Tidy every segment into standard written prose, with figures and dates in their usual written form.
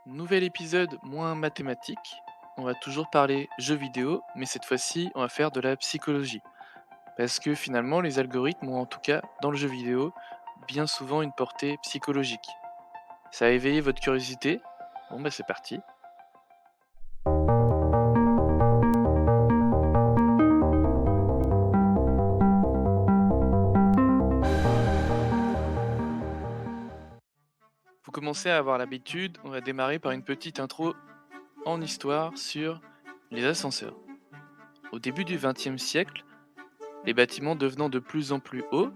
Nouvel épisode moins mathématique. On va toujours parler jeux vidéo, mais cette fois-ci, on va faire de la psychologie. Parce que finalement, les algorithmes ont en tout cas, dans le jeu vidéo, bien souvent une portée psychologique. Ça a éveillé votre curiosité? Bon bah c'est parti. Vous commencez à avoir l'habitude, on va démarrer par une petite intro en histoire sur les ascenseurs. Au début du XXe siècle, les bâtiments devenant de plus en plus hauts,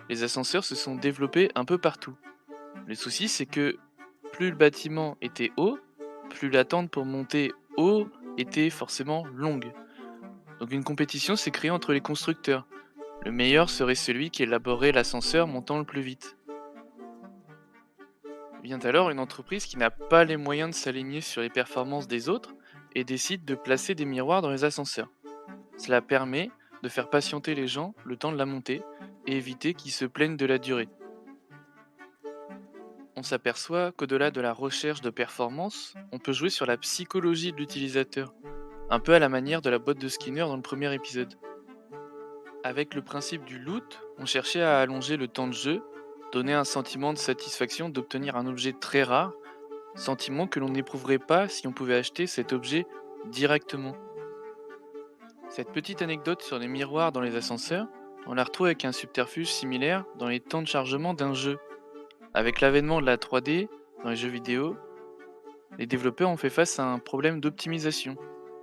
les ascenseurs se sont développés un peu partout. Le souci, c'est que plus le bâtiment était haut, plus l'attente pour monter haut était forcément longue. Donc une compétition s'est créée entre les constructeurs. Le meilleur serait celui qui élaborait l'ascenseur montant le plus vite. Vient alors une entreprise qui n'a pas les moyens de s'aligner sur les performances des autres et décide de placer des miroirs dans les ascenseurs. Cela permet de faire patienter les gens le temps de la montée et éviter qu'ils se plaignent de la durée. On s'aperçoit qu'au-delà de la recherche de performance, on peut jouer sur la psychologie de l'utilisateur, un peu à la manière de la boîte de Skinner dans le premier épisode. Avec le principe du loot, on cherchait à allonger le temps de jeu, donner un sentiment de satisfaction d'obtenir un objet très rare, sentiment que l'on n'éprouverait pas si on pouvait acheter cet objet directement. Cette petite anecdote sur les miroirs dans les ascenseurs, on la retrouve avec un subterfuge similaire dans les temps de chargement d'un jeu. Avec l'avènement de la 3D dans les jeux vidéo, les développeurs ont fait face à un problème d'optimisation.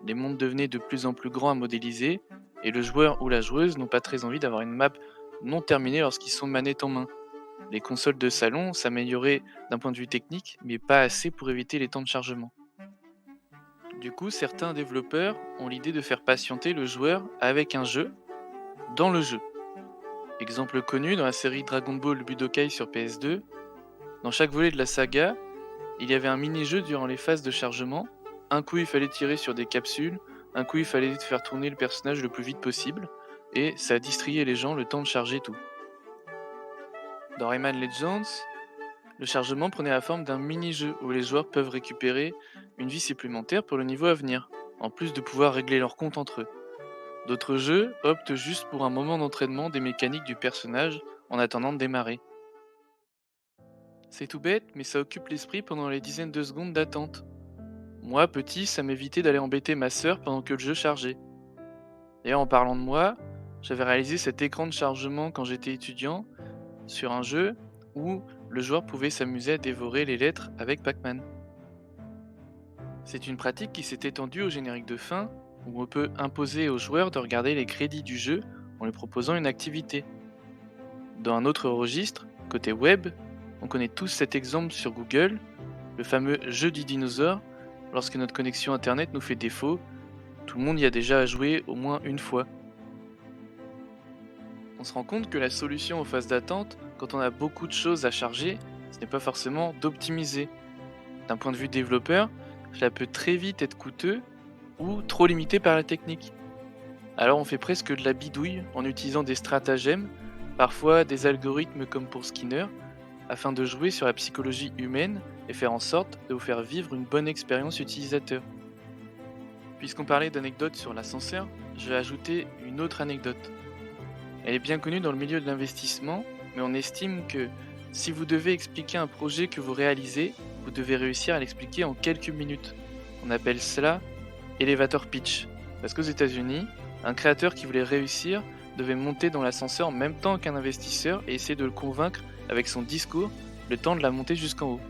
Les mondes devenaient de plus en plus grands à modéliser, et le joueur ou la joueuse n'ont pas très envie d'avoir une map non terminée lorsqu'ils sont manette en main. Les consoles de salon s'amélioraient d'un point de vue technique, mais pas assez pour éviter les temps de chargement. Du coup, certains développeurs ont l'idée de faire patienter le joueur avec un jeu dans le jeu. Exemple connu dans la série Dragon Ball Budokai sur PS2, dans chaque volet de la saga, il y avait un mini-jeu durant les phases de chargement. Un coup, il fallait tirer sur des capsules, un coup, il fallait faire tourner le personnage le plus vite possible, et ça distrayait les gens le temps de charger tout. Dans Rayman Legends, le chargement prenait la forme d'un mini-jeu où les joueurs peuvent récupérer une vie supplémentaire pour le niveau à venir, en plus de pouvoir régler leur compte entre eux. D'autres jeux optent juste pour un moment d'entraînement des mécaniques du personnage en attendant de démarrer. C'est tout bête, mais ça occupe l'esprit pendant les dizaines de secondes d'attente. Moi, petit, ça m'évitait d'aller embêter ma sœur pendant que le jeu chargeait. D'ailleurs, en parlant de moi, j'avais réalisé cet écran de chargement quand j'étais étudiant sur un jeu où le joueur pouvait s'amuser à dévorer les lettres avec Pac-Man. C'est une pratique qui s'est étendue au générique de fin où on peut imposer aux joueurs de regarder les crédits du jeu en lui proposant une activité. Dans un autre registre, côté web, on connaît tous cet exemple sur Google, le fameux jeu du dinosaure, lorsque notre connexion internet nous fait défaut. Tout le monde y a déjà joué au moins une fois. On se rend compte que la solution aux phases d'attente, quand on a beaucoup de choses à charger, ce n'est pas forcément d'optimiser. D'un point de vue développeur, cela peut très vite être coûteux ou trop limité par la technique. Alors on fait presque de la bidouille en utilisant des stratagèmes, parfois des algorithmes comme pour Skinner, afin de jouer sur la psychologie humaine et faire en sorte de vous faire vivre une bonne expérience utilisateur. Puisqu'on parlait d'anecdotes sur l'ascenseur, je vais ajouter une autre anecdote. Elle est bien connue dans le milieu de l'investissement, mais on estime que si vous devez expliquer un projet que vous réalisez, vous devez réussir à l'expliquer en quelques minutes. On appelle cela elevator pitch. Parce qu'aux États-Unis, un créateur qui voulait réussir devait monter dans l'ascenseur en même temps qu'un investisseur et essayer de le convaincre avec son discours le temps de la monter jusqu'en haut.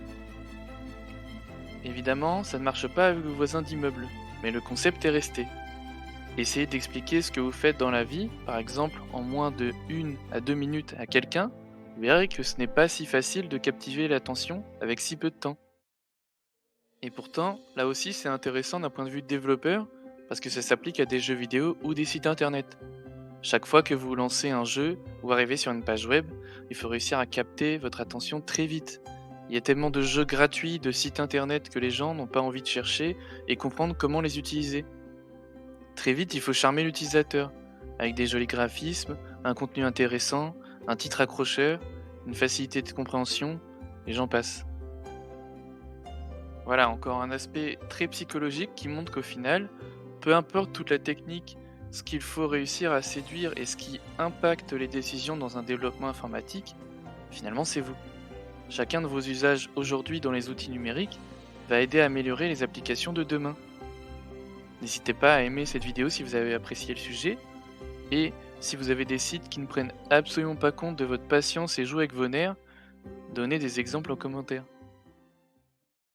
Évidemment, ça ne marche pas avec vos voisins d'immeuble, mais le concept est resté. Essayez d'expliquer ce que vous faites dans la vie, par exemple en moins de 1 à 2 minutes à quelqu'un, vous verrez que ce n'est pas si facile de captiver l'attention avec si peu de temps. Et pourtant, là aussi c'est intéressant d'un point de vue de développeur, parce que ça s'applique à des jeux vidéo ou des sites internet. Chaque fois que vous lancez un jeu ou arrivez sur une page web, il faut réussir à capter votre attention très vite. Il y a tellement de jeux gratuits, de sites internet que les gens n'ont pas envie de chercher et comprendre comment les utiliser. Très vite, il faut charmer l'utilisateur, avec des jolis graphismes, un contenu intéressant, un titre accrocheur, une facilité de compréhension, et j'en passe. Voilà, encore un aspect très psychologique qui montre qu'au final, peu importe toute la technique, ce qu'il faut réussir à séduire et ce qui impacte les décisions dans un développement informatique, finalement c'est vous. Chacun de vos usages aujourd'hui dans les outils numériques va aider à améliorer les applications de demain. N'hésitez pas à aimer cette vidéo si vous avez apprécié le sujet et si vous avez des sites qui ne prennent absolument pas compte de votre patience et jouent avec vos nerfs, donnez des exemples en commentaire.